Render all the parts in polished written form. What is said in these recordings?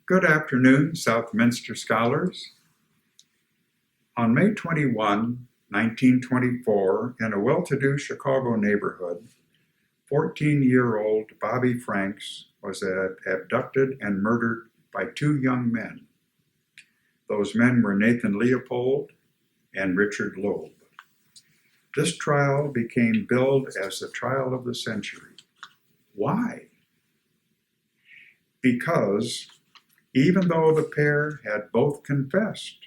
Good afternoon, Southminster scholars. On May 21, 1924, in a well-to-do Chicago neighborhood, 14-year-old Bobby Franks was abducted and murdered by two young men. Those men were Nathan Leopold and Richard Loeb. This trial became billed as the trial of the century. Why? Because even though the pair had both confessed,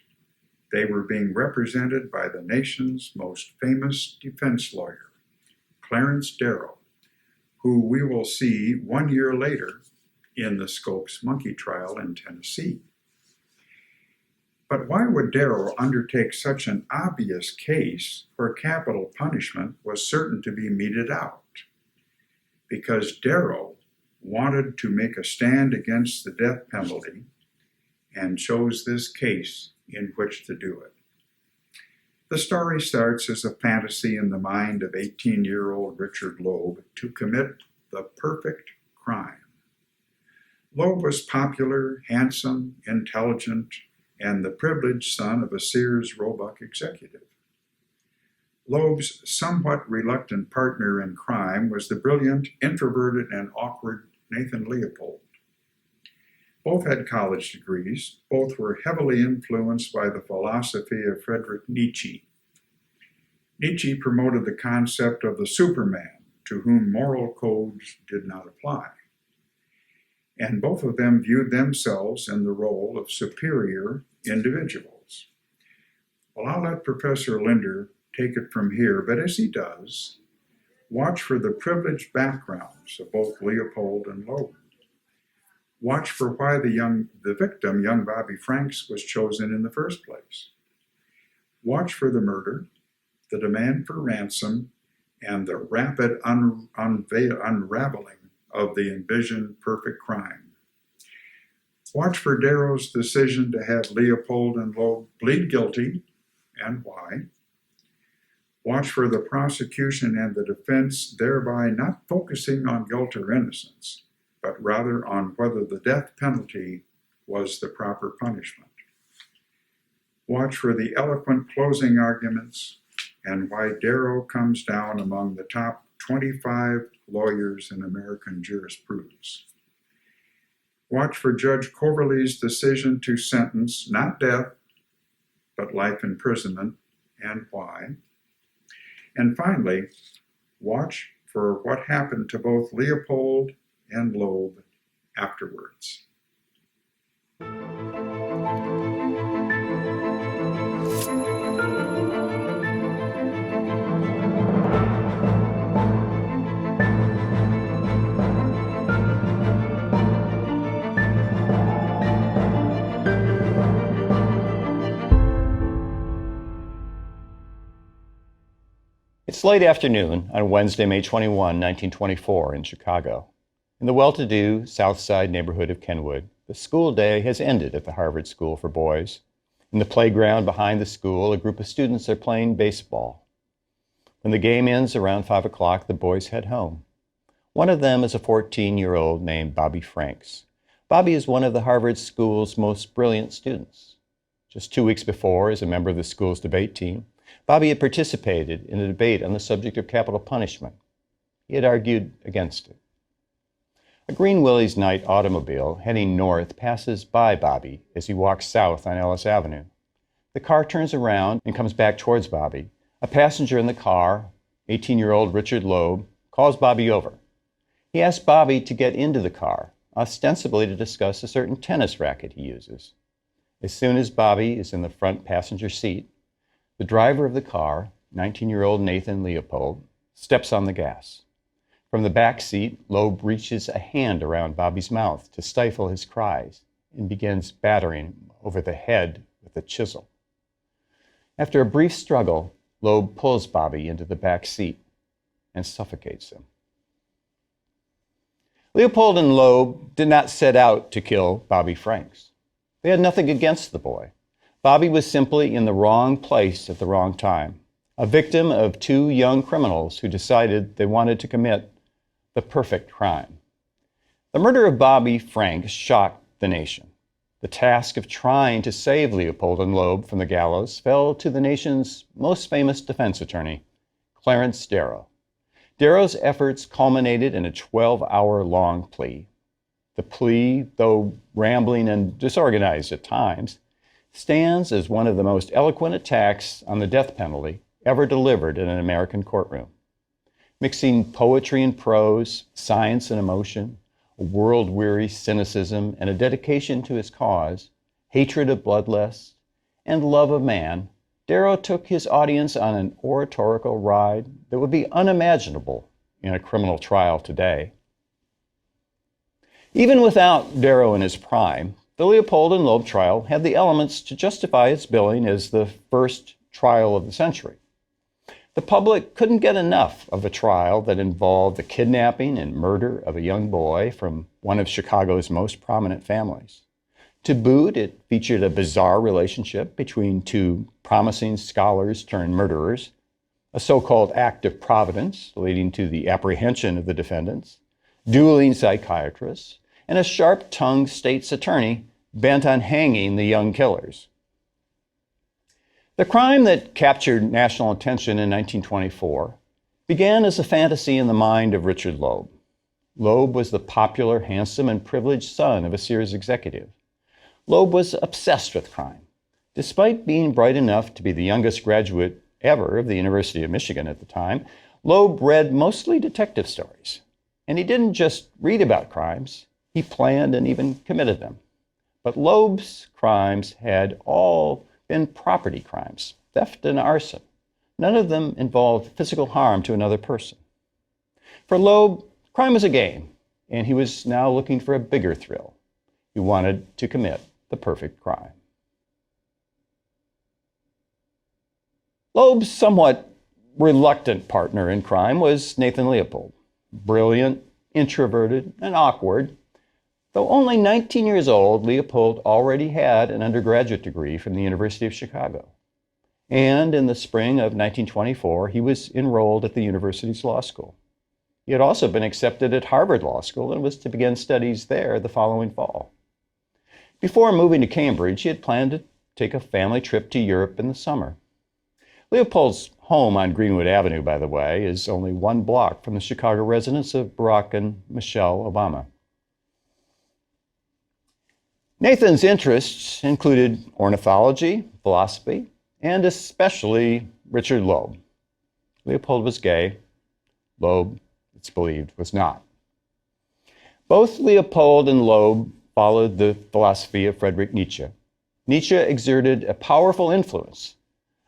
they were being represented by the nation's most famous defense lawyer, Clarence Darrow, who we will see 1 year later in the Scopes monkey trial in Tennessee. But why would Darrow undertake such an obvious case where capital punishment was certain to be meted out? Because Darrow wanted to make a stand against the death penalty and chose this case in which to do it. The story starts as a fantasy in the mind of 18-year-old Richard Loeb to commit the perfect crime. Loeb was popular, handsome, intelligent, and the privileged son of a Sears Roebuck executive. Loeb's somewhat reluctant partner in crime was the brilliant, introverted, and awkward Nathan Leopold. Both had college degrees. Both were heavily influenced by the philosophy of Friedrich Nietzsche. Nietzsche promoted the concept of the Superman, to whom moral codes did not apply. And both of them viewed themselves in the role of superior individuals. Well, I'll let Professor Linder take it from here, but as he does, watch for the privileged backgrounds of both Leopold and Loeb. Watch for why the victim, young Bobby Franks, was chosen in the first place. Watch for the murder, the demand for ransom, and the rapid unraveling of the envisioned perfect crime. Watch for Darrow's decision to have Leopold and Loeb plead guilty, and why. Watch for the prosecution and the defense thereby not focusing on guilt or innocence, but rather on whether the death penalty was the proper punishment. Watch for the eloquent closing arguments and why Darrow comes down among the top 25 lawyers in American jurisprudence. Watch for Judge Coverley's decision to sentence not death, but life imprisonment, and why. And finally, watch for what happened to both Leopold and Loeb afterwards. It's late afternoon on Wednesday, May 21, 1924, in Chicago. In the well-to-do South Side neighborhood of Kenwood, the school day has ended at the Harvard School for Boys. In the playground behind the school, a group of students are playing baseball. When the game ends around 5 o'clock, the boys head home. One of them is a 14-year-old named Bobby Franks. Bobby is one of the Harvard School's most brilliant students. Just 2 weeks before, as a member of the school's debate team, Bobby had participated in a debate on the subject of capital punishment. He had argued against it. A Green Willie's night automobile heading north passes by Bobby as he walks south on Ellis Avenue. The car turns around and comes back towards Bobby. A passenger in the car, 18-year-old Richard Loeb, calls Bobby over. He asks Bobby to get into the car, ostensibly to discuss a certain tennis racket he uses. As soon as Bobby is in the front passenger seat, the driver of the car, 19-year-old Nathan Leopold, steps on the gas. From the back seat, Loeb reaches a hand around Bobby's mouth to stifle his cries and begins battering him over the head with a chisel. After a brief struggle, Loeb pulls Bobby into the back seat and suffocates him. Leopold and Loeb did not set out to kill Bobby Franks. They had nothing against the boy. Bobby was simply in the wrong place at the wrong time, a victim of two young criminals who decided they wanted to commit the perfect crime. The murder of Bobby Franks shocked the nation. The task of trying to save Leopold and Loeb from the gallows fell to the nation's most famous defense attorney, Clarence Darrow. Darrow's efforts culminated in a 12-hour-long plea. The plea, though rambling and disorganized at times, stands as one of the most eloquent attacks on the death penalty ever delivered in an American courtroom. Mixing poetry and prose, science and emotion, a world-weary cynicism, and a dedication to his cause, hatred of bloodlust, and love of man, Darrow took his audience on an oratorical ride that would be unimaginable in a criminal trial today. Even without Darrow in his prime, the Leopold and Loeb trial had the elements to justify its billing as the first trial of the century. The public couldn't get enough of a trial that involved the kidnapping and murder of a young boy from one of Chicago's most prominent families. To boot, it featured a bizarre relationship between two promising scholars turned murderers, a so-called act of providence leading to the apprehension of the defendants, dueling psychiatrists, and a sharp-tongued state's attorney bent on hanging the young killers. The crime that captured national attention in 1924 began as a fantasy in the mind of Richard Loeb. Loeb was the popular, handsome, and privileged son of a Sears executive. Loeb was obsessed with crime. Despite being bright enough to be the youngest graduate ever of the University of Michigan at the time, Loeb read mostly detective stories. And he didn't just read about crimes, he planned and even committed them. But Loeb's crimes had all been property crimes, theft and arson. None of them involved physical harm to another person. For Loeb, crime was a game, and he was now looking for a bigger thrill. He wanted to commit the perfect crime. Loeb's somewhat reluctant partner in crime was Nathan Leopold. Brilliant, introverted, and awkward. Though only 19 years old, Leopold already had an undergraduate degree from the University of Chicago. And in the spring of 1924, he was enrolled at the university's law school. He had also been accepted at Harvard Law School and was to begin studies there the following fall. Before moving to Cambridge, he had planned to take a family trip to Europe in the summer. Leopold's home on Greenwood Avenue, by the way, is only 1 block from the Chicago residence of Barack and Michelle Obama. Nathan's interests included ornithology, philosophy, and especially Richard Loeb. Leopold was gay. Loeb, it's believed, was not. Both Leopold and Loeb followed the philosophy of Friedrich Nietzsche. Nietzsche exerted a powerful influence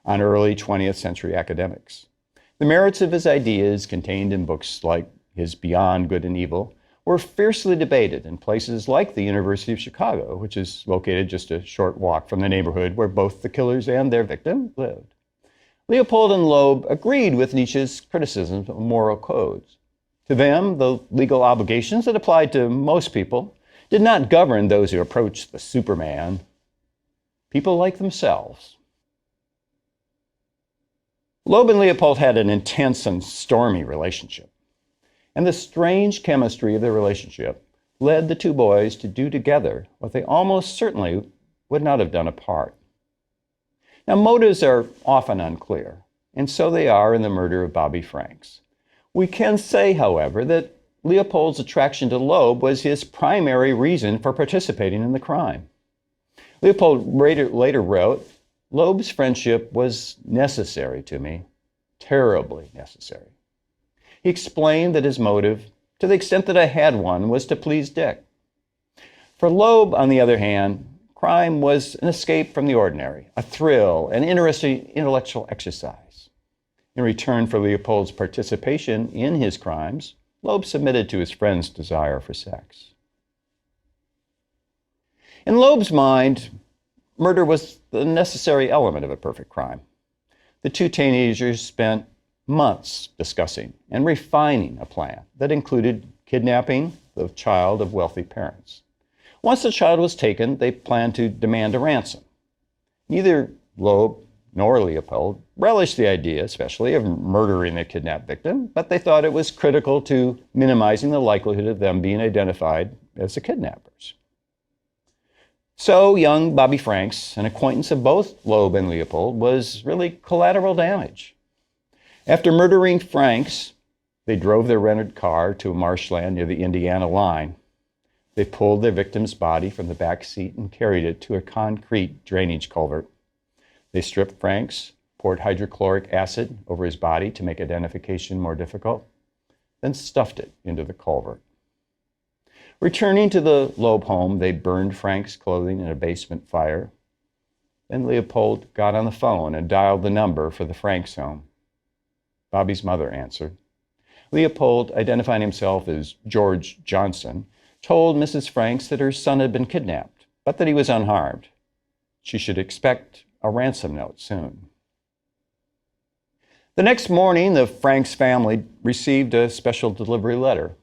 on early 20th century academics. The merits of his ideas, contained in books like his Beyond Good and Evil, were fiercely debated in places like the University of Chicago, which is located just a short walk from the neighborhood where both the killers and their victim lived. Leopold and Loeb agreed with Nietzsche's criticisms of moral codes. To them, the legal obligations that applied to most people did not govern those who approached the Superman, people like themselves. Loeb and Leopold had an intense and stormy relationship. And the strange chemistry of their relationship led the two boys to do together what they almost certainly would not have done apart. Now, motives are often unclear, and so they are in the murder of Bobby Franks. We can say, however, that Leopold's attraction to Loeb was his primary reason for participating in the crime. Leopold later wrote, "Loeb's friendship was necessary to me, terribly necessary." He explained that his motive, to the extent that I had one, was to please Dick. For Loeb, on the other hand, crime was an escape from the ordinary, a thrill, an interesting intellectual exercise. In return for Leopold's participation in his crimes, Loeb submitted to his friend's desire for sex. In Loeb's mind, murder was the necessary element of a perfect crime. The two teenagers spent months discussing and refining a plan that included kidnapping the child of wealthy parents. Once the child was taken, they planned to demand a ransom. Neither Loeb nor Leopold relished the idea, especially of murdering the kidnapped victim, but they thought it was critical to minimizing the likelihood of them being identified as the kidnappers. So young Bobby Franks, an acquaintance of both Loeb and Leopold, was really collateral damage. After murdering Franks, they drove their rented car to a marshland near the Indiana line. They pulled their victim's body from the back seat and carried it to a concrete drainage culvert. They stripped Franks, poured hydrochloric acid over his body to make identification more difficult, then stuffed it into the culvert. Returning to the Loeb home, they burned Frank's clothing in a basement fire. Then Leopold got on the phone and dialed the number for the Franks home. Bobby's mother answered. Leopold, identifying himself as George Johnson, told Mrs. Franks that her son had been kidnapped, but that he was unharmed. She should expect a ransom note soon. The next morning, the Franks family received a special delivery letter.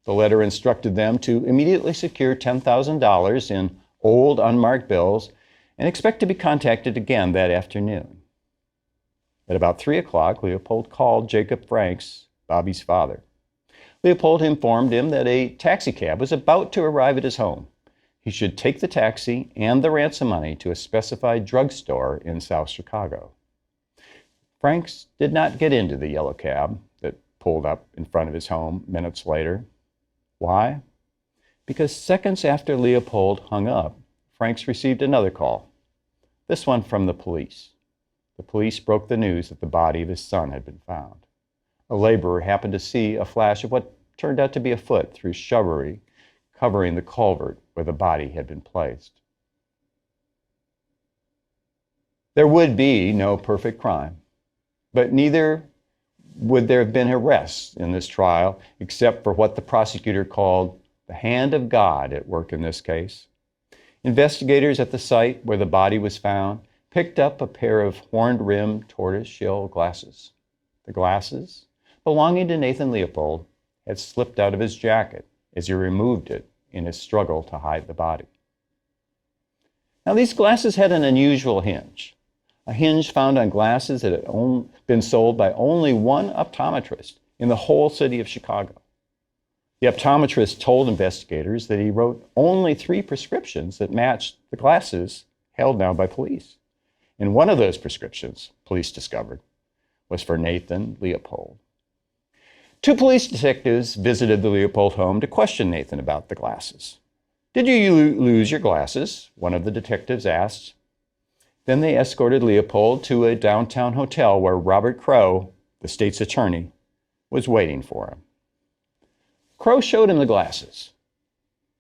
The letter instructed them to immediately secure $10,000 in old unmarked bills and expect to be contacted again that afternoon. At about 3 o'clock, Leopold called Jacob Franks, Bobby's father. Leopold informed him that a taxicab was about to arrive at his home. He should take the taxi and the ransom money to a specified drugstore in South Chicago. Franks did not get into the yellow cab that pulled up in front of his home minutes later. Why? Because seconds after Leopold hung up, Franks received another call, this one from the police. The police broke the news that the body of his son had been found. A laborer happened to see a flash of what turned out to be a foot through shrubbery covering the culvert where the body had been placed. There would be no perfect crime, but neither would there have been arrests in this trial except for what the prosecutor called the hand of God at work in this case. Investigators at the site where the body was found picked up a pair of horned-rimmed tortoise-shell glasses. The glasses, belonging to Nathan Leopold, had slipped out of his jacket as he removed it in his struggle to hide the body. Now, these glasses had an unusual hinge, a hinge found on glasses that had been sold by only one optometrist in the whole city of Chicago. The optometrist told investigators that he wrote only 3 prescriptions that matched the glasses held now by police. And one of those prescriptions, police discovered, was for Nathan Leopold. 2 police detectives visited the Leopold home to question Nathan about the glasses. "Did you lose your glasses?" one of the detectives asked. Then they escorted Leopold to a downtown hotel where Robert Crowe, the state's attorney, was waiting for him. Crowe showed him the glasses.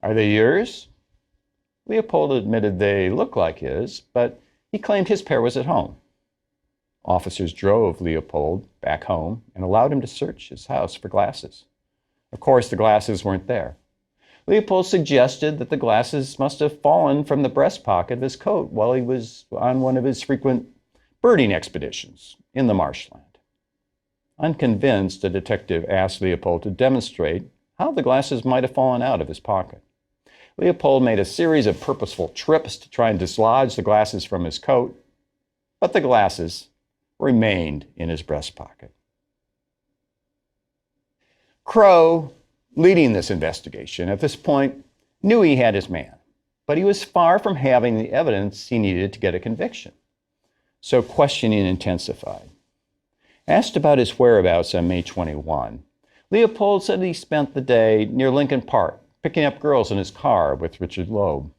"Are they yours?" Leopold admitted they looked like his, but he claimed his pair was at home. Officers drove Leopold back home and allowed him to search his house for glasses. Of course, the glasses weren't there. Leopold suggested that the glasses must have fallen from the breast pocket of his coat while he was on one of his frequent birding expeditions in the marshland. Unconvinced, a detective asked Leopold to demonstrate how the glasses might have fallen out of his pocket. Leopold made a series of purposeful trips to try and dislodge the glasses from his coat, but the glasses remained in his breast pocket. Crowe, leading this investigation, at this point knew he had his man, but he was far from having the evidence he needed to get a conviction. So questioning intensified. Asked about his whereabouts on May 21, Leopold said he spent the day near Lincoln Park, picking up girls in his car with Richard Loeb.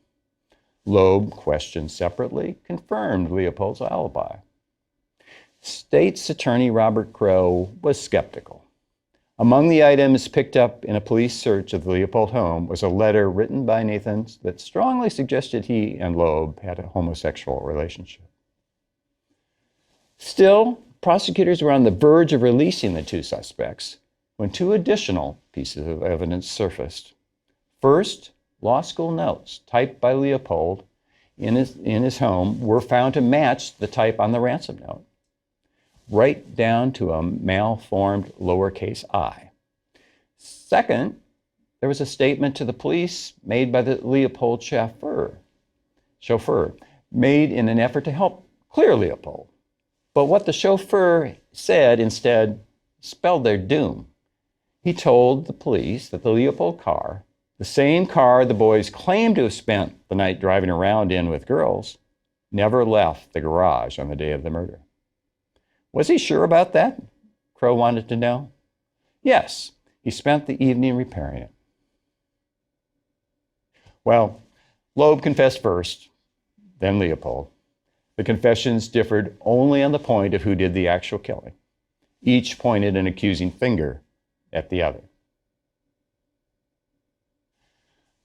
Loeb, questioned separately, confirmed Leopold's alibi. State's Attorney Robert Crowe was skeptical. Among the items picked up in a police search of the Leopold home was a letter written by Nathan that strongly suggested he and Loeb had a homosexual relationship. Still, prosecutors were on the verge of releasing the 2 suspects when 2 additional pieces of evidence surfaced. First, law school notes typed by Leopold in his home were found to match the type on the ransom note, right down to a malformed lowercase I. Second, there was a statement to the police made by the Leopold chauffeur, made in an effort to help clear Leopold. But what the chauffeur said instead spelled their doom. He told the police that the Leopold car The same car the boys claimed to have spent the night driving around in with girls never left the garage on the day of the murder. Was he sure about that? Crow wanted to know. Yes, he spent the evening repairing it. Well, Loeb confessed first, then Leopold. The confessions differed only on the point of who did the actual killing. Each pointed an accusing finger at the other.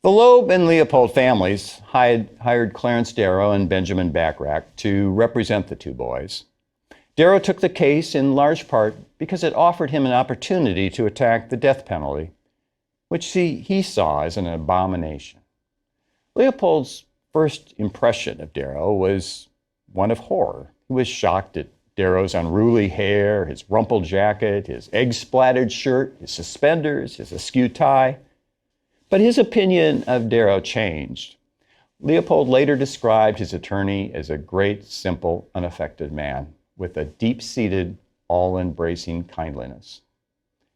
The Loeb and Leopold families hired Clarence Darrow and Benjamin Bachrach to represent the two boys. Darrow took the case in large part because it offered him an opportunity to attack the death penalty, which he saw as an abomination. Leopold's first impression of Darrow was one of horror. He was shocked at Darrow's unruly hair, his rumpled jacket, his egg-splattered shirt, his suspenders, his askew tie. But his opinion of Darrow changed. Leopold later described his attorney as a great, simple, unaffected man with a deep-seated, all-embracing kindliness.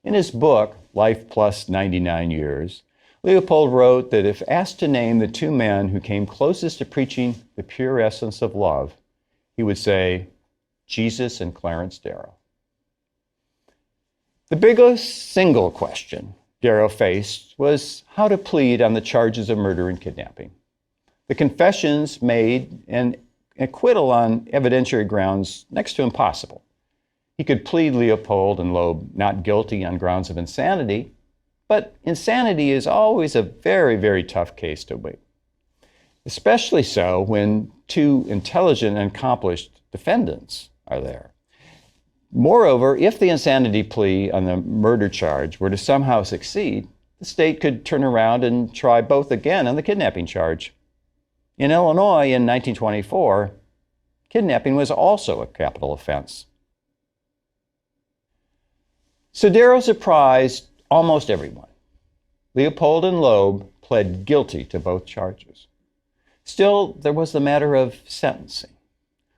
In his book, Life Plus 99 Years, Leopold wrote that if asked to name the two men who came closest to preaching the pure essence of love, he would say, Jesus and Clarence Darrow. The biggest single question Darrow faced was how to plead on the charges of murder and kidnapping. The confessions made an acquittal on evidentiary grounds next to impossible. He could plead Leopold and Loeb not guilty on grounds of insanity, but insanity is always a very, very tough case to win, especially so when two intelligent and accomplished defendants are there. Moreover, if the insanity plea on the murder charge were to somehow succeed, the state could turn around and try both again on the kidnapping charge. In Illinois in 1924, kidnapping was also a capital offense. So Darrow surprised almost everyone. Leopold and Loeb pled guilty to both charges. Still, there was the matter of sentencing.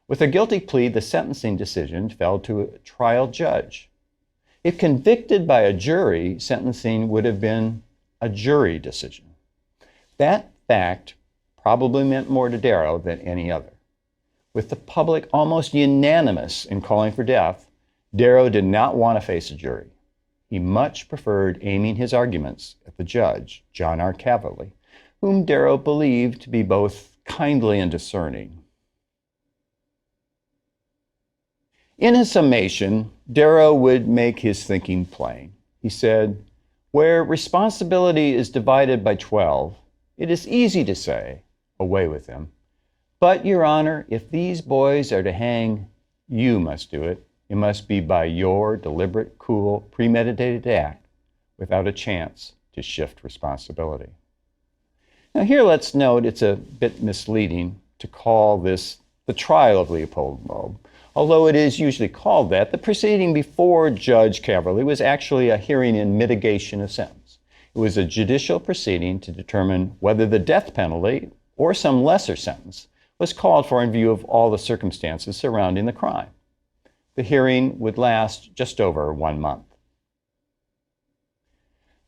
With a guilty plea, the sentencing decision fell to a trial judge. If convicted by a jury, sentencing would have been a jury decision. That fact probably meant more to Darrow than any other. With the public almost unanimous in calling for death, Darrow did not want to face a jury. He much preferred aiming his arguments at the judge, John R. Cavally, whom Darrow believed to be both kindly and discerning. In his summation, Darrow would make his thinking plain. He said, "Where responsibility is divided by 12, it is easy to say, away with them. But, Your Honor, if these boys are to hang, you must do it. It must be by your deliberate, cool, premeditated act, without a chance to shift responsibility." Now here let's note it's a bit misleading to call this the trial of Leopold and Loeb. Although it is usually called that, the proceeding before Judge Cavally was actually a hearing in mitigation of sentence. It was a judicial proceeding to determine whether the death penalty or some lesser sentence was called for in view of all the circumstances surrounding the crime. The hearing would last just over 1 month.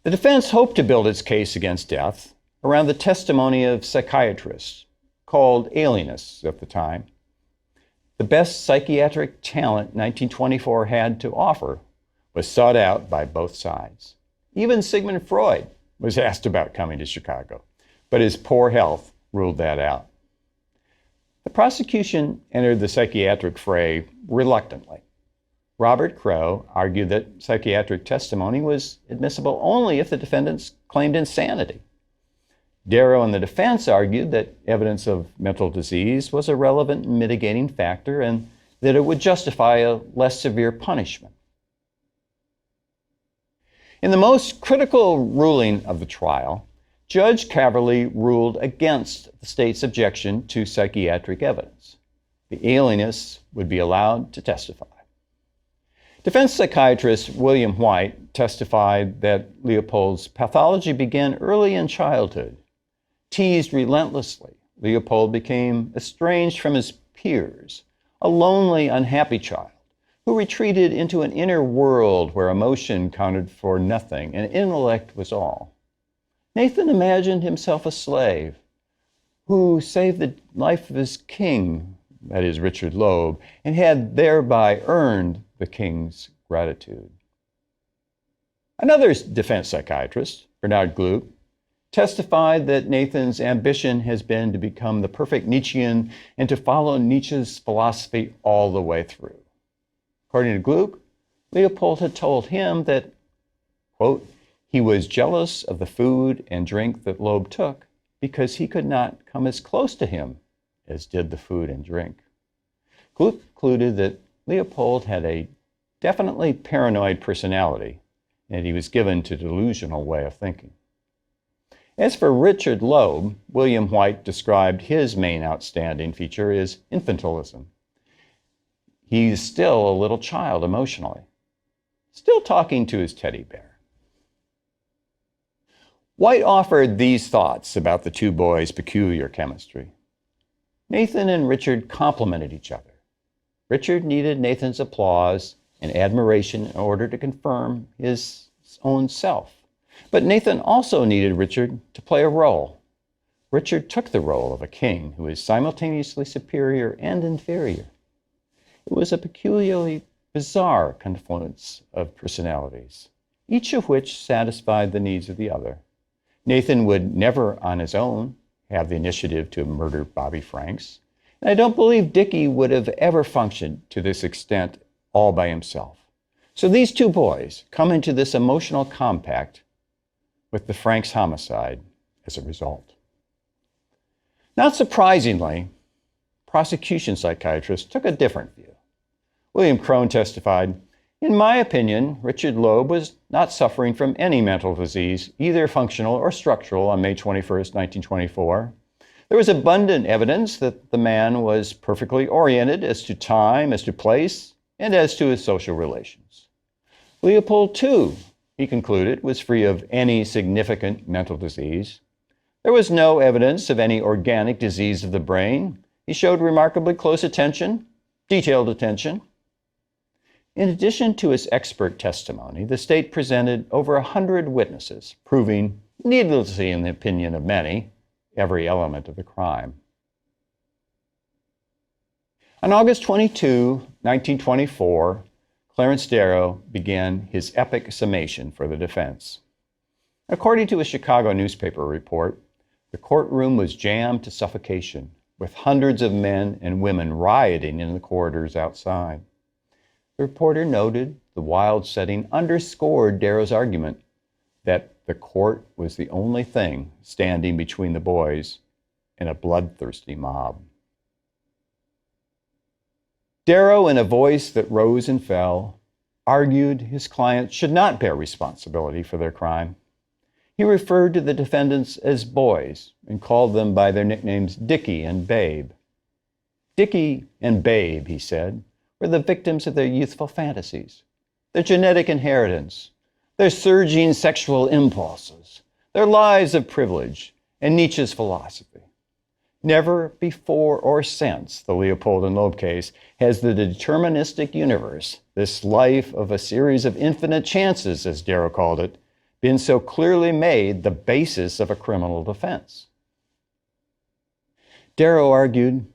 The defense hoped to build its case against death around the testimony of psychiatrists, called alienists at the time. The best psychiatric talent 1924 had to offer was sought out by both sides. Even Sigmund Freud was asked about coming to Chicago, but his poor health ruled that out. The prosecution entered the psychiatric fray reluctantly. Robert Crowe argued that psychiatric testimony was admissible only if the defendants claimed insanity. Darrow and the defense argued that evidence of mental disease was a relevant mitigating factor and that it would justify a less severe punishment. In the most critical ruling of the trial, Judge Cavally ruled against the state's objection to psychiatric evidence. The alienists would be allowed to testify. Defense psychiatrist William White testified that Leopold's pathology began early in childhood. Teased relentlessly, Leopold became estranged from his peers, a lonely, unhappy child who retreated into an inner world where emotion counted for nothing and intellect was all. Nathan imagined himself a slave who saved the life of his king, that is Richard Loeb, and had thereby earned the king's gratitude. Another defense psychiatrist, Bernard Gluck, testified that Nathan's ambition has been to become the perfect Nietzschean and to follow Nietzsche's philosophy all the way through. According to Gluck, Leopold had told him that, quote, he was jealous of the food and drink that Loeb took because he could not come as close to him as did the food and drink. Gluck concluded that Leopold had a definitely paranoid personality and he was given to a delusional way of thinking. As for Richard Loeb, William White described his main outstanding feature as infantilism. He's still a little child emotionally, still talking to his teddy bear. White offered these thoughts about the two boys' peculiar chemistry. Nathan and Richard complemented each other. Richard needed Nathan's applause and admiration in order to confirm his own self. But Nathan also needed Richard to play a role. Richard took the role of a king who is simultaneously superior and inferior. It was a peculiarly bizarre confluence of personalities, each of which satisfied the needs of the other. Nathan would never on his own have the initiative to murder Bobby Franks, and I don't believe Dickie would have ever functioned to this extent all by himself. So these two boys come into this emotional compact with the Franks homicide as a result. Not surprisingly, prosecution psychiatrists took a different view. William Crone testified, in my opinion, Richard Loeb was not suffering from any mental disease, either functional or structural, on May 21st, 1924. There was abundant evidence that the man was perfectly oriented as to time, as to place, and as to his social relations. Leopold, too, he concluded, was free of any significant mental disease. There was no evidence of any organic disease of the brain. He showed remarkably close attention, detailed attention. In addition to his expert testimony, the state presented over 100 witnesses, proving, needlessly in the opinion of many, every element of the crime. On August 22, 1924, Clarence Darrow began his epic summation for the defense. According to a Chicago newspaper report, the courtroom was jammed to suffocation, with hundreds of men and women rioting in the corridors outside. The reporter noted the wild setting underscored Darrow's argument that the court was the only thing standing between the boys and a bloodthirsty mob. Darrow, in a voice that rose and fell, argued his clients should not bear responsibility for their crime. He referred to the defendants as boys and called them by their nicknames Dickie and Babe. Dickie and Babe, he said, were the victims of their youthful fantasies, their genetic inheritance, their surging sexual impulses, their lives of privilege, and Nietzsche's philosophy. Never before or since the Leopold and Loeb case has the deterministic universe, this life of a series of infinite chances, as Darrow called it, been so clearly made the basis of a criminal defense. Darrow argued,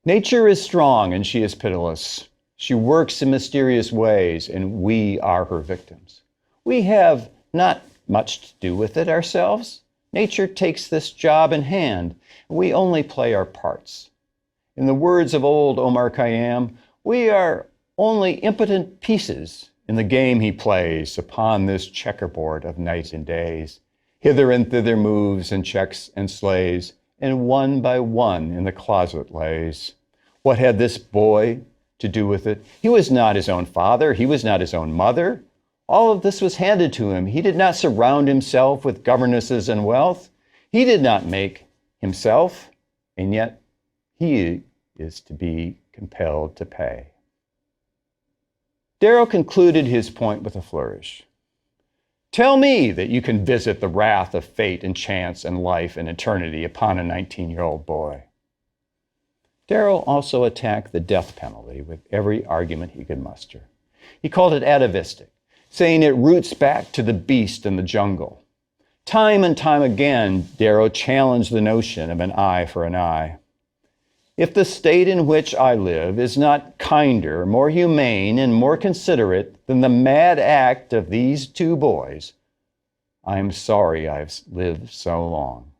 nature is strong and she is pitiless. She works in mysterious ways and we are her victims. We have not much to do with it ourselves. Nature takes this job in hand. We only play our parts. In the words of old Omar Khayyam, we are only impotent pieces in the game he plays upon this checkerboard of nights and days. Hither and thither moves and checks and slays, and one by one in the closet lays. What had this boy to do with it? He was not his own father. He was not his own mother. All of this was handed to him. He did not surround himself with governesses and wealth. He did not make himself, and yet he is to be compelled to pay. Darrow concluded his point with a flourish. Tell me that you can visit the wrath of fate and chance and life and eternity upon a 19-year-old boy. Darrow also attacked the death penalty with every argument he could muster. He called it atavistic, saying it roots back to the beast in the jungle. Time and time again, Darrow challenged the notion of an eye for an eye. If the state in which I live is not kinder, more humane, and more considerate than the mad act of these two boys, I am sorry I've lived so long.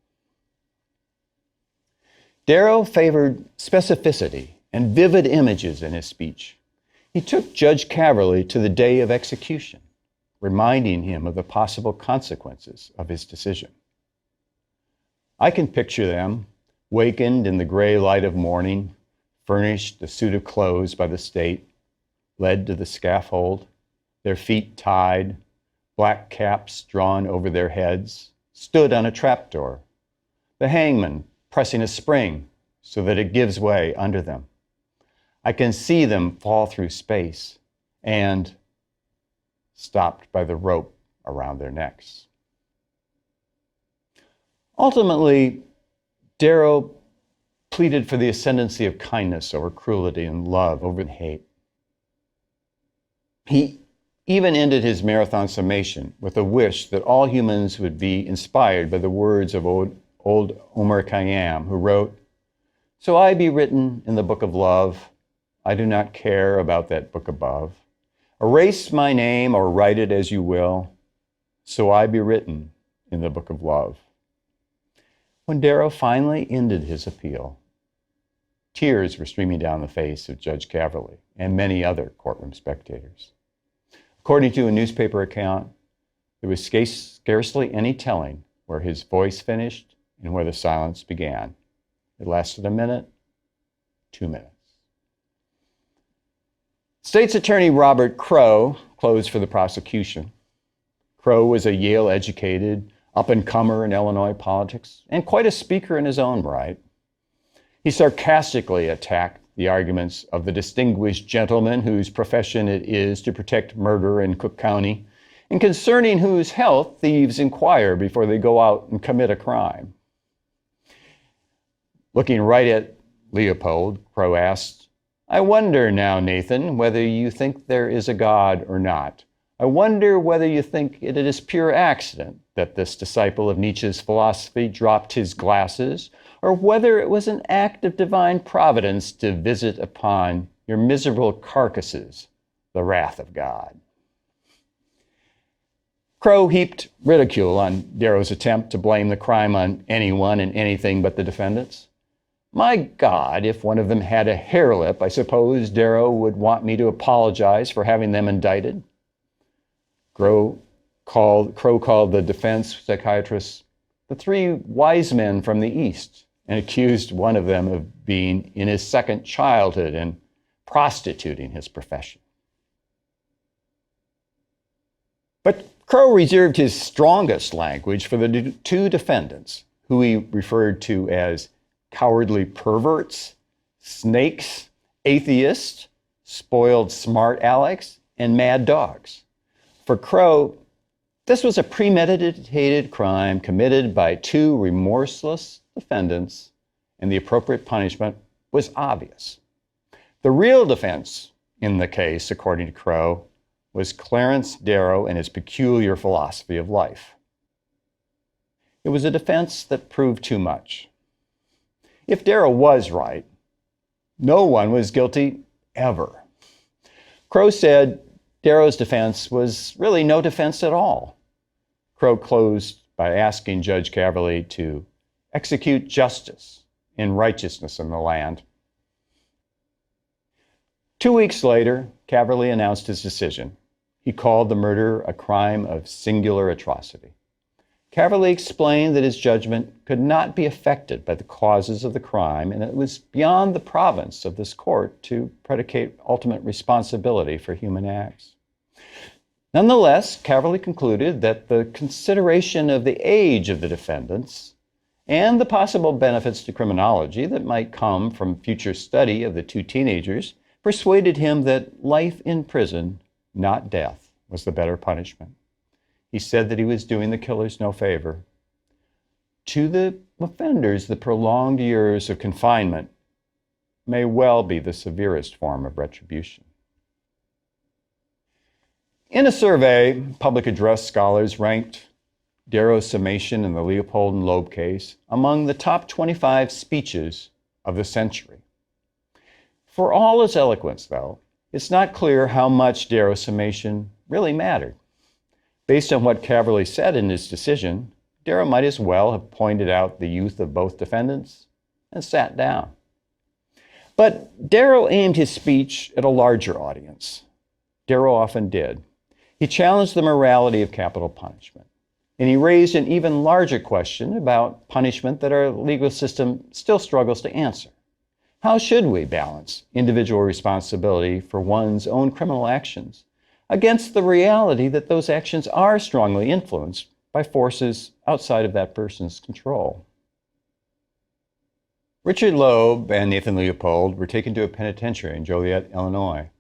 Darrow favored specificity and vivid images in his speech. He took Judge Caverly to the day of execution, reminding him of the possible consequences of his decision. I can picture them, wakened in the gray light of morning, furnished a suit of clothes by the state, led to the scaffold, their feet tied, black caps drawn over their heads, stood on a trapdoor, the hangman pressing a spring so that it gives way under them. I can see them fall through space and stopped by the rope around their necks. Ultimately, Darrow pleaded for the ascendancy of kindness over cruelty and love over hate. He even ended his marathon summation with a wish that all humans would be inspired by the words of old Omar Khayyam, who wrote, "So I be written in the book of love, I do not care about that book above. Erase my name or write it as you will, so I be written in the book of love." When Darrow finally ended his appeal, tears were streaming down the face of Judge Caverly and many other courtroom spectators. According to a newspaper account, there was scarcely any telling where his voice finished and where the silence began. It lasted a minute, 2 minutes. State's Attorney Robert Crowe closed for the prosecution. Crowe was a Yale-educated up-and-comer in Illinois politics and quite a speaker in his own right. He sarcastically attacked the arguments of the distinguished gentleman whose profession it is to protect murder in Cook County, and concerning whose health thieves inquire before they go out and commit a crime. Looking right at Leopold, Crowe asked, "I wonder now, Nathan, whether you think there is a God or not. I wonder whether you think it is pure accident that this disciple of Nietzsche's philosophy dropped his glasses, or whether it was an act of divine providence to visit upon your miserable carcasses the wrath of God." Crowe heaped ridicule on Darrow's attempt to blame the crime on anyone and anything but the defendants. "My God, if one of them had a hair lip, I suppose Darrow would want me to apologize for having them indicted." Crowe called the defense psychiatrists the three wise men from the East and accused one of them of being in his second childhood and prostituting his profession. But Crowe reserved his strongest language for the two defendants, who he referred to as cowardly perverts, snakes, atheists, spoiled smart Alecs, and mad dogs. For Crowe, this was a premeditated crime committed by two remorseless defendants, and the appropriate punishment was obvious. The real defense in the case, according to Crowe, was Clarence Darrow and his peculiar philosophy of life. It was a defense that proved too much. If Darrow was right, no one was guilty ever. Crowe said Darrow's defense was really no defense at all. Crowe closed by asking Judge Caverly to execute justice and righteousness in the land. 2 weeks later, Caverly announced his decision. He called the murder a crime of singular atrocity. Caverly explained that his judgment could not be affected by the causes of the crime, and it was beyond the province of this court to predicate ultimate responsibility for human acts. Nonetheless, Caverly concluded that the consideration of the age of the defendants and the possible benefits to criminology that might come from future study of the two teenagers persuaded him that life in prison, not death, was the better punishment. He said that he was doing the killers no favor. To the offenders, the prolonged years of confinement may well be the severest form of retribution. In a survey, public address scholars ranked Darrow's summation in the Leopold and Loeb case among the top 25 speeches of the century. For all his eloquence, though, it's not clear how much Darrow's summation really mattered. Based on what Caverly said in his decision, Darrow might as well have pointed out the youth of both defendants and sat down. But Darrow aimed his speech at a larger audience. Darrow often did. He challenged the morality of capital punishment, and he raised an even larger question about punishment that our legal system still struggles to answer. How should we balance individual responsibility for one's own criminal actions against the reality that those actions are strongly influenced by forces outside of that person's control? Richard Loeb and Nathan Leopold were taken to a penitentiary in Joliet, Illinois.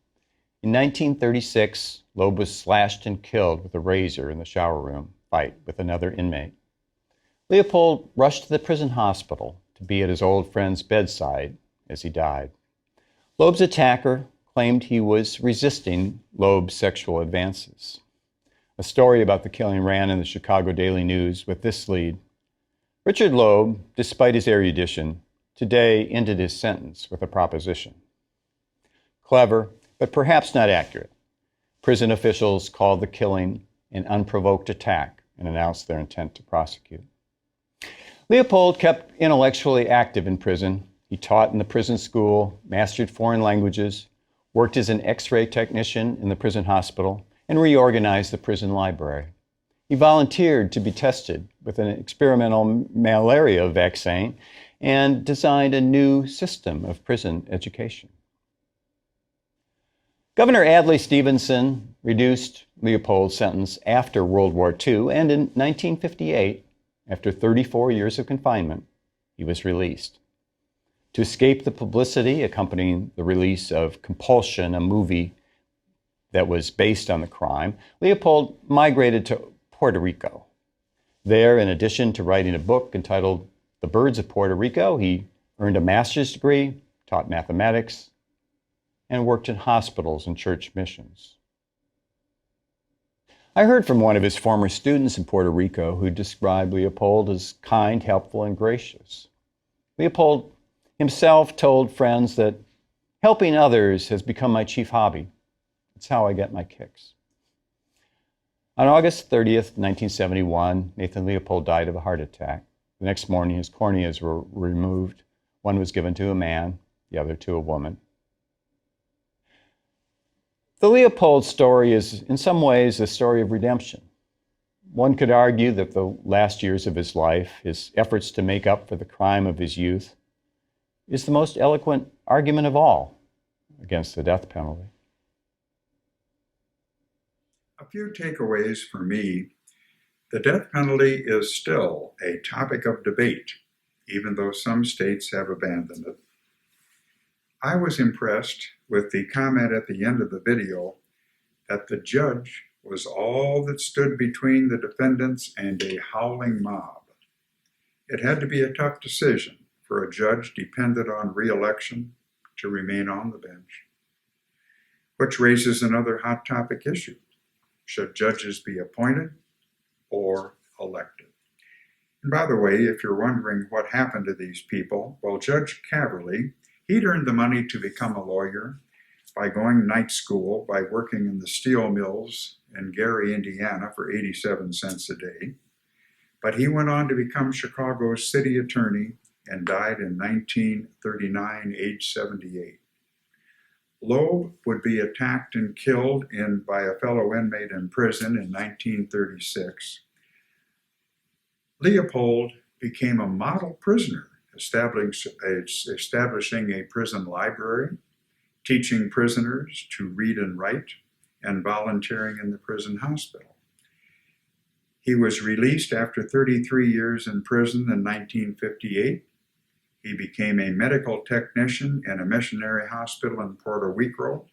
In 1936, Loeb was slashed and killed with a razor in the shower room fight with another inmate. Leopold rushed to the prison hospital to be at his old friend's bedside as he died. Loeb's attacker claimed he was resisting Loeb's sexual advances. A story about the killing ran in the Chicago Daily News with this lead: Richard Loeb, despite his erudition, today ended his sentence with a proposition. Clever, but perhaps not accurate. Prison officials called the killing an unprovoked attack and announced their intent to prosecute. Leopold kept intellectually active in prison. He taught in the prison school, mastered foreign languages, worked as an X-ray technician in the prison hospital, and reorganized the prison library. He volunteered to be tested with an experimental malaria vaccine and designed a new system of prison education. Governor Adlai Stevenson reduced Leopold's sentence after World War II, and in 1958, after 34 years of confinement, he was released. To escape the publicity accompanying the release of Compulsion, a movie that was based on the crime, Leopold migrated to Puerto Rico. There, in addition to writing a book entitled The Birds of Puerto Rico, he earned a master's degree, taught mathematics, and worked in hospitals and church missions. I heard from one of his former students in Puerto Rico who described Leopold as kind, helpful, and gracious. Leopold himself told friends that helping others has become my chief hobby. It's how I get my kicks. On August 30th, 1971, Nathan Leopold died of a heart attack. The next morning, his corneas were removed. One was given to a man, the other to a woman. The Leopold story is, in some ways, a story of redemption. One could argue that the last years of his life, his efforts to make up for the crime of his youth, is the most eloquent argument of all against the death penalty. A few takeaways for me. The death penalty is still a topic of debate, even though some states have abandoned it. I was impressed with the comment at the end of the video that the judge was all that stood between the defendants and a howling mob. It had to be a tough decision for a judge dependent on re-election to remain on the bench. Which raises another hot topic issue. Should judges be appointed or elected? And by the way, if you're wondering what happened to these people, well, Judge Caverly, he'd earned the money to become a lawyer by going night school, by working in the steel mills in Gary, Indiana for 87 cents a day. But he went on to become Chicago's city attorney and died in 1939, age 78. Loeb would be attacked and killed by a fellow inmate in prison in 1936. Leopold became a model prisoner, establishing a prison library, teaching prisoners to read and write, and volunteering in the prison hospital. He was released after 33 years in prison in 1958. He became a medical technician in a missionary hospital in Puerto Rico,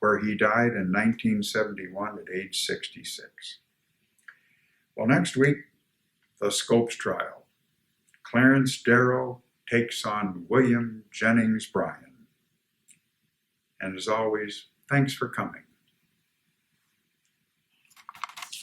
where he died in 1971 at age 66. Well, next week, the Scopes trial. Clarence Darrow takes on William Jennings Bryan. And as always, thanks for coming.